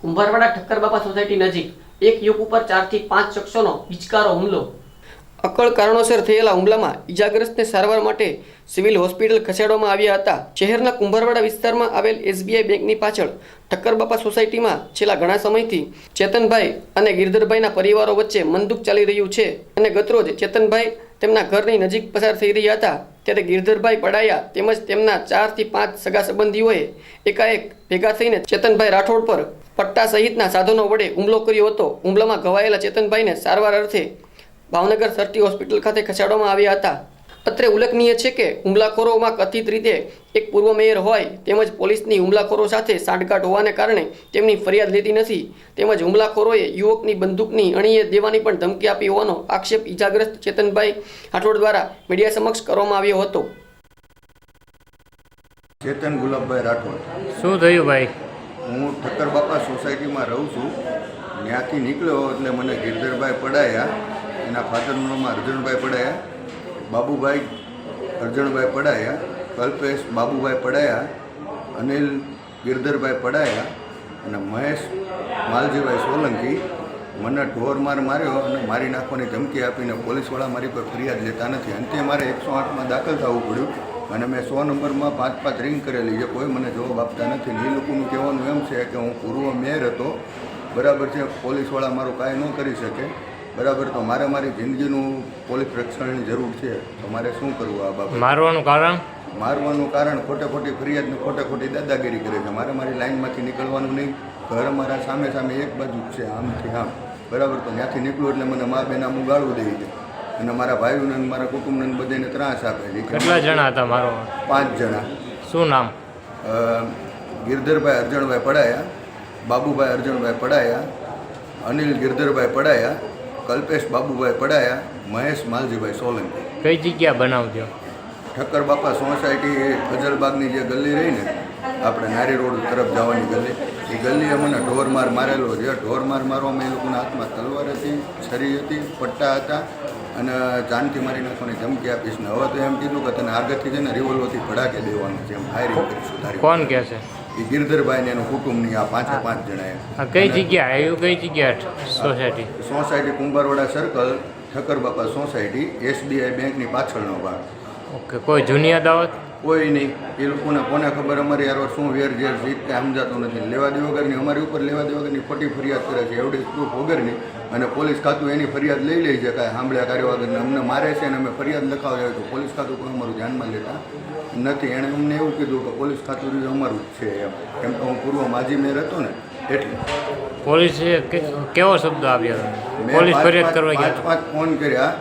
Kumbharwada Thakkarbapa society નજીક એક યુવક ઉપર 4 થી 5 શખ્સોનો હિચકારો હુમલો। અકળ કારણોસર થયેલા હુમલામાં ઈજાગ્રસ્તને સારવાર માટે સિવિલ હોસ્પિટલ ખસેડવામાં આવ્યા હતા। શહેરના કુંભારવાડા વિસ્તારમાં આવેલ એસબીઆઈ બેંકની પાછળ ઠક્કરબાપા સોસાયટીમાં છેલ્લા ઘણા સમયથી ચેતનભાઈ અને ગિરધરભાઈના પરિવારો વચ્ચે મનદુખ ચાલી રહ્યું છે અને ગતરોજ ચેતનભાઈ તેમના ઘરની નજીક પસાર થઈ રહ્યા હતા ત્યારે ગિરધરભાઈ પડાયા તેમજ તેમના 4 થી 5 સગા સંબંધીઓએ એકાએક ભેગા થઈને ચેતનભાઈ રાઠોડ પર પટ્ટા સહિતના સાધનો વડે હુમલો કર્યો હતો। હુમલામાં ઘવાયેલા ચેતનભાઈને સારવાર અર્થે ભાવનગર સરટી હોસ્પિટલ ખાતે ખસેડવામાં આવ્યા હતા। અત્રે ઉલ્લેખનીય છે કે હુમલાખોરોમાં કથિત રીતે એક પૂર્વ મેયર હોય તેમજ પોલીસની હુમલાખોરો સાથે સાંઠગાંઠ હોવાને કારણે તેમની ફરિયાદ લેતી નથી તેમજ હુમલાખોરોએ યુવકની બંદૂકની અણીએ દેવાની પણ ધમકી આપી હોવાનો આક્ષેપ ઈજાગ્રસ્ત ચેતનભાઈ રાઠોડ દ્વારા મીડિયા સમક્ષ કરવામાં આવ્યો હતો। ચેતન ગુલાબભાઈ રાઠોડ। શું થયું ભાઈ? હું ઠક્કરબાપા સોસાયટીમાં રહું છું। ત્યાંથી નીકળ્યો એટલે મને ગિરધરભાઈ પડાયા, એના ફાધરનું નામ અર્જણભાઈ પડાયા, બાબુભાઈ અર્જણભાઈ પડાયા, કલ્પેશ બાબુભાઈ પડાયા, અનિલ ગિરધરભાઈ પડાયા અને મહેશ માલજીભાઈ સોલંકી મને ઢોરમાર માર્યો અને મારી નાખવાની ધમકી આપીને પોલીસવાળા મારી પર ફરિયાદ લેતા નથી। અંતે મારે 108માં દાખલ થવું પડ્યું અને મેં 100 નંબરમાં 5 રિંગ કરેલી છે, કોઈ મને જવાબ આપતા નથી। એ લોકોનું કહેવાનું એમ છે કે હું પૂર્વ મેયર હતો, બરાબર છે, પોલીસવાળા મારું કાંઈ ન કરી શકે, બરાબર, તો મારે મારી જિંદગીનું પોલીસ રક્ષણની જરૂર છે, તો મારે શું કરવું આ બાબત? મારવાનું કારણ? મારવાનું કારણ ખોટી ફરિયાદને ખોટી દાદાગીરી કરે છે। મારે મારી લાઈનમાંથી નીકળવાનું નહીં, ઘર મારા સામે એક બાજુ જ છે, આમથી આમ, બરાબર, તો ત્યાંથી નીકળું એટલે મને મા બેન આમ ગાળું દે છે અને મારા ભાઈઓને મારા કુટુંબને બધાને ત્રાસ આપે છે। કેટલા જણા હતા મારો? 5 જણા। શું નામ? ગિરધરભાઈ અર્જણભાઈ પડાયા, બાબુભાઈ અર્જણભાઈ પડાયા, અનિલ ગિરધરભાઈ પડાયા, કલ્પેશ બાબુભાઈ પડાયા, મહેશ માલજીભાઈ સોલંકી। કઈ જગ્યા બનાવજો? ઠક્કરબાપા સોસાયટી ફજલબાગની જે ગલી રહી ને, આપણે નારી રોડ તરફ જવાની ગલી, એ ગલીએ મને ઢોરમાર મારેલો છે। ઢોરમાર મારવામાં એ લોકોના હાથમાં તલવાર હતી, છરી હતી, પટ્ટા હતા અને જાનથી મારી નાખવાની ધમકી આપીશ ને હવે તો એમ કીધું કે તને આગળથી જઈને રિવોલ્વરથી ભડાકે દેવાનું છે, એમ ફાયરિંગ કરીશું તારી। કોણ કહે છે? એ ગિરધરભાઈ ને એનું કુટુંબની આ 5 જણાએ। આ કઈ જગ્યા આવ્યું? કઈ જગ્યા society? Society Kumbharwada circle, Thakkarbapa society, SBI બેંકની પાછળનો ભાગ। ઓકે, કોઈ જૂની અદાવત? કોઈ નહીં, એ લોકોને કોને ખબર અમારી યાર શું વેરઝેર છે કાંઈ સમજાતું નથી। લેવા દે વગરની અમારી ઉપર લેવા દે વગરની ખોટી ફરિયાદ કરે છે, એવડી પ્રૂફ વગરની, અને પોલીસ ખાતું એની ફરિયાદ લઈ લે છે કાંઈ સાંભળ્યા કાર્ય વગરને અમને મારે છે અને અમે ફરિયાદ લખાવી તો પોલીસ ખાતું કોઈ અમારું ધ્યાનમાં લેતા નથી। એણે અમને એવું કીધું કે પોલીસ ખાતું અમારું જ છે એમ, કેમ કે હું પૂર્વ માજી મેયર હતો ને એટલે। પોલીસે કેવો શબ્દ આપ્યો? પોલીસ ફરિયાદ કરવા ગયા? 5 ફોન કર્યા,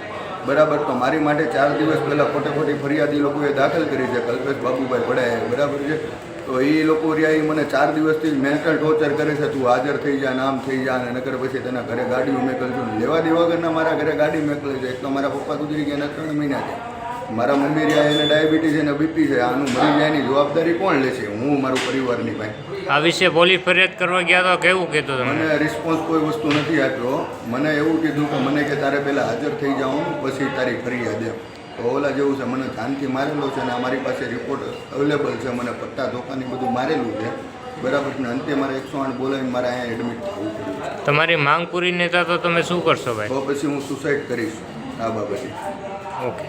બરાબર, તો મારી માટે 4 દિવસ પહેલાં ખોટી ફરિયાદ એ લોકોએ દાખલ કરી છે, કલ્પેશ બાબુભાઈ પડાયા, બરાબર છે, તો એ લોકો રહ્યા એ મને 4 દિવસથી મેન્ટલ ટોર્ચર કરે છે, તું હાજર થઈ જા, નામ થઈ જા, અને નકર પછી તેના ઘરે ગાડીઓ મેકલજો ને લેવા દે વગરના મારા ઘરે ગાડી મેકલે છે। એક તો મારા પપ્પા ગુજરી ગયા 3 મહિના છે, મારા મમ્મી રહ્યા એને ડાયાબિટીસ અને બીપી છે, આનું મરી જાય એની જવાબદારી કોણ લેશે? હું મારું પરિવારની પાસે। આ વિશે પોલીસ ફરિયાદ કરવા ગયા તો કેવું કીધું તમને? મને રિસ્પોન્સ કોઈ વસ્તુ નથી આપ્યો। મને એવું કીધું કે મને કે તારે પહેલાં હાજર થઈ જાઉં પછી તારી ફરિયાદ એમ। તો ઓલા જેવું છે, મને જાનથી મારેલો છે અને અમારી પાસે રિપોર્ટ અવેલેબલ છે, મને પટ્ટા ધોકાની બધું મારેલું છે, બરાબર ને। અંતે મારે 108 બોલાવીને મારે અહીંયા એડમિટ થવું પડ્યું છે। તમારી માંગ પૂરી નહીં થાય તો તમે શું કરશો ભાઈ? તો પછી હું સુસાઇડ કરીશ આ બાબતે। ઓકે।